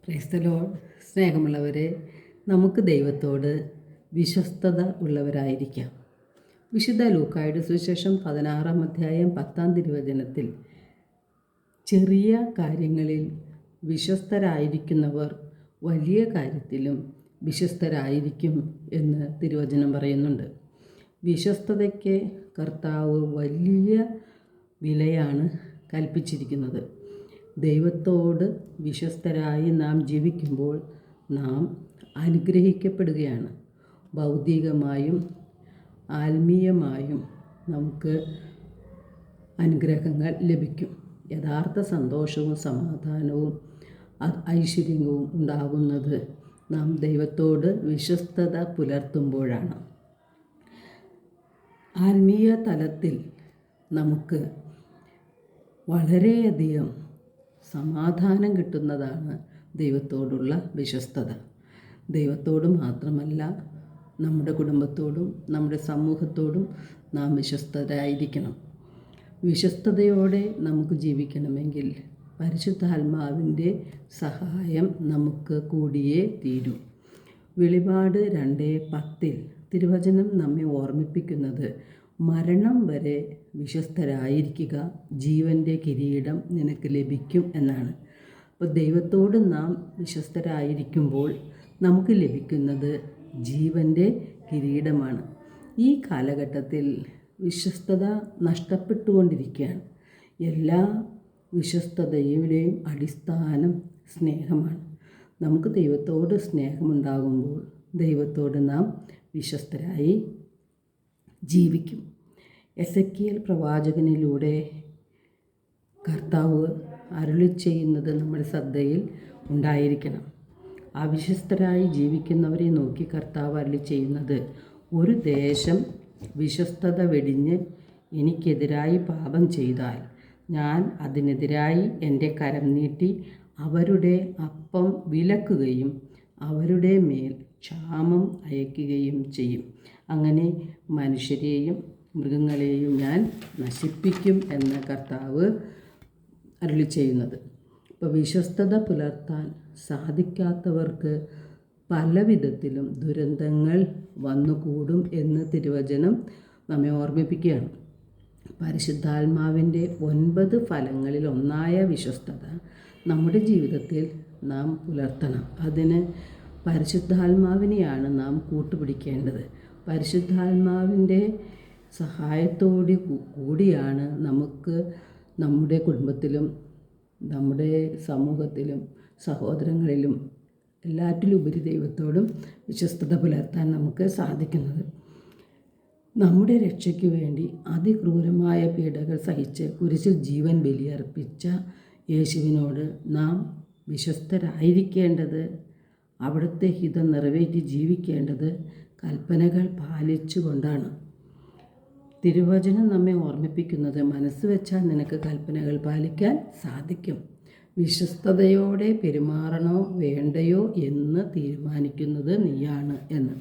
Praise the Lord. സ്നേഹമുള്ളവരെ, നമുക്ക് ദൈവത്തോട് വിശ്വസ്തത ഉള്ളവരായിരിക്കാം. വിശുദ്ധ ലൂക്കായുടെ സുവിശേഷം 16-ാം അധ്യായം 10-ാം തിരുവചനത്തിൽ ചെറിയ കാര്യങ്ങളിൽ വിശ്വസ്തരായിരിക്കുന്നവർ വലിയ കാര്യത്തിലും വിശ്വസ്തരായിരിക്കും എന്ന് തിരുവചനം പറയുന്നുണ്ട്. വിശ്വസ്തതയ്ക്ക് കർത്താവ് വലിയ വിലയാണ് കൽപ്പിച്ചിരിക്കുന്നത്. ദൈവത്തോട് വിശ്വസ്തരായി നാം ജീവിക്കുമ്പോൾ നാം അനുഗ്രഹിക്കപ്പെടുകയാണ്. ഭൗതികമായും ആത്മീയമായും നമുക്ക് അനുഗ്രഹങ്ങൾ ലഭിക്കും. യഥാർത്ഥ സന്തോഷവും സമാധാനവും ഐശ്വര്യവും ഉണ്ടാകുന്നത് നാം ദൈവത്തോട് വിശ്വസ്തത പുലർത്തുമ്പോഴാണ്. ആത്മീയ തലത്തിൽ നമുക്ക് വളരെയധികം സമാധാനം കിട്ടുന്നതാണ് ദൈവത്തോടുള്ള വിശ്വസ്തത. ദൈവത്തോട് മാത്രമല്ല, നമ്മുടെ കുടുംബത്തോടും നമ്മുടെ സമൂഹത്തോടും നാം വിശ്വസ്തരായിരിക്കണം. വിശ്വസ്തതയോടെ നമുക്ക് ജീവിക്കണമെങ്കിൽ പരിശുദ്ധാത്മാവിൻ്റെ സഹായം നമുക്ക് കൂടിയേ തീരൂ. വെളിപാട് 2:10 തിരുവചനം നമ്മെ ഓർമ്മിപ്പിക്കുന്നത്, മരണം വരെ വിശ്വസ്തരായിരിക്കുക, ജീവൻ്റെ കിരീടം നിനക്ക് ലഭിക്കും എന്നാണ്. അപ്പോൾ ദൈവത്തോട് നാം വിശ്വസ്തരായിരിക്കുമ്പോൾ നമുക്ക് ലഭിക്കുന്നത് ജീവൻ്റെ കിരീടമാണ്. ഈ കാലഘട്ടത്തിൽ വിശ്വസ്തത നഷ്ടപ്പെട്ടുകൊണ്ടിരിക്കുകയാണ്. എല്ലാ വിശ്വസ്തതയുടെയും അടിസ്ഥാനം സ്നേഹമാണ്. നമുക്ക് ദൈവത്തോട് സ്നേഹമുണ്ടാകുമ്പോൾ ദൈവത്തോട് നാം വിശ്വസ്തരായി ജീവിക്കും. എസെക്കിയേൽ പ്രവാചകനിലൂടെ കർത്താവ് അരുളി ചെയ്യുന്നത് നമ്മുടെ ശ്രദ്ധയിൽ ഉണ്ടായിരിക്കണം. അവിശ്വസ്തരായി ജീവിക്കുന്നവരെ നോക്കി കർത്താവ് അരുളി ചെയ്യുന്നത്, ഒരു ദേശം വിശ്വസ്തത വെടിഞ്ഞ് എനിക്കെതിരായി പാപം ചെയ്താൽ ഞാൻ അതിനെതിരായി എൻ്റെ കരം നീട്ടി അവരുടെ അപ്പം വിലക്കുകയും അവരുടെ മേൽ ക്ഷാമം അയക്കുകയും ചെയ്യും. അങ്ങനെ മനുഷ്യരെയും മൃഗങ്ങളെയും ഞാൻ നശിപ്പിക്കും എന്ന് കർത്താവ് അരുളി ചെയ്യുന്നത്. ഇപ്പോൾ വിശ്വസ്തത പുലർത്താൻ സാധിക്കാത്തവർക്ക് പല വിധത്തിലും ദുരന്തങ്ങൾ വന്നുകൂടും എന്ന് തിരുവചനം നമ്മെ ഓർമ്മിപ്പിക്കുകയാണ്. പരിശുദ്ധാത്മാവിൻ്റെ 9 ഫലങ്ങളിൽ ഒന്നായ വിശ്വസ്തത നമ്മുടെ ജീവിതത്തിൽ നാം പുലർത്തണം. അതിന് പരിശുദ്ധാത്മാവിനെയാണ് നാം കൂട്ടുപിടിക്കേണ്ടത്. പരിശുദ്ധാത്മാവിൻ്റെ സഹായത്തോടു കൂടിയാണ് നമുക്ക് നമ്മുടെ കുടുംബത്തിലും നമ്മുടെ സമൂഹത്തിലും സഹോദരങ്ങളിലും എല്ലാറ്റിലുപരി ദൈവത്തോടും വിശ്വസ്തത പുലർത്താൻ നമുക്ക് സാധിക്കുന്നത്. നമ്മുടെ രക്ഷയ്ക്ക് വേണ്ടി അതിക്രൂരമായ പീഡകൾ സഹിച്ച് കുരിശിൽ ജീവൻ ബലിയർപ്പിച്ച യേശുവിനോട് നാം വിശ്വസ്തരായിരിക്കേണ്ടത്, അവിടുത്തെ ഹിതം നിറവേറ്റി ജീവിക്കേണ്ടത് കൽപ്പനകൾ പാലിച്ചുകൊണ്ടാണ്. തിരുവചനം നമ്മെ ഓർമ്മിപ്പിക്കുന്നത്, മനസ്സ് വെച്ചാൽ നിനക്ക് കൽപ്പനകൾ പാലിക്കാൻ സാധിക്കും. വിശ്വസ്തതയോടെ പെരുമാറണോ വേണ്ടയോ എന്ന് തീരുമാനിക്കുന്നത് നീയാണ് എന്ന്.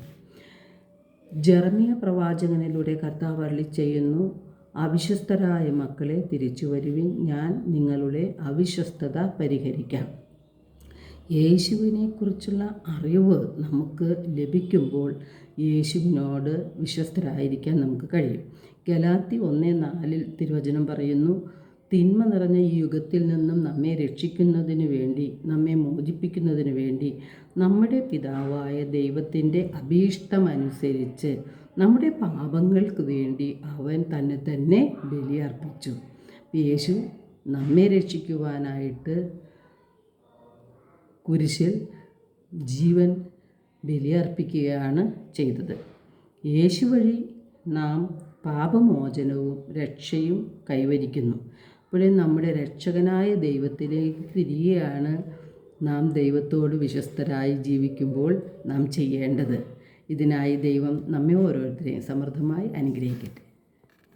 ജെറമിയ പ്രവാചകനിലൂടെ കർത്താവ് അരുളി ചെയ്യുന്നു, അവിശ്വസ്തരായ മക്കളെ തിരിച്ചു വരുവിൻ, ഞാൻ നിങ്ങളുടെ അവിശ്വസ്തത പരിഹരിക്കാം. യേശുവിനെക്കുറിച്ചുള്ള അറിവ് നമുക്ക് ലഭിക്കുമ്പോൾ യേശുവിനോട് വിശ്വസ്തരായിരിക്കാൻ നമുക്ക് കഴിയും. ഗലാത്യ 1:4 തിരുവചനം പറയുന്നു, തിന്മ നിറഞ്ഞ ഈ യുഗത്തിൽ നിന്നും നമ്മെ രക്ഷിക്കുന്നതിന് വേണ്ടി, നമ്മെ മോചിപ്പിക്കുന്നതിന് വേണ്ടി നമ്മുടെ പിതാവായ ദൈവത്തിൻ്റെ അഭീഷ്ടമനുസരിച്ച് നമ്മുടെ പാപങ്ങൾക്ക് വേണ്ടി അവൻ തന്നെ ബലിയർപ്പിച്ചു. യേശു നമ്മെ രക്ഷിക്കുവാനായിട്ട് കുരിശിൽ ജീവൻ ബലിയർപ്പിക്കുകയാണ് ചെയ്തത്. യേശു വഴി നാം പാപമോചനവും രക്ഷയും കൈവരിക്കുന്നു. അപ്പോഴേ നമ്മുടെ രക്ഷകനായ ദൈവത്തിലേക്ക് തിരികെയാണ് നാം ദൈവത്തോട് വിശ്വസ്തരായി ജീവിക്കുമ്പോൾ നാം ചെയ്യേണ്ടത്. ഇതിനായി ദൈവം നമ്മെ ഓരോരുത്തരെയും സമൃദ്ധമായി അനുഗ്രഹിക്കട്ടെ.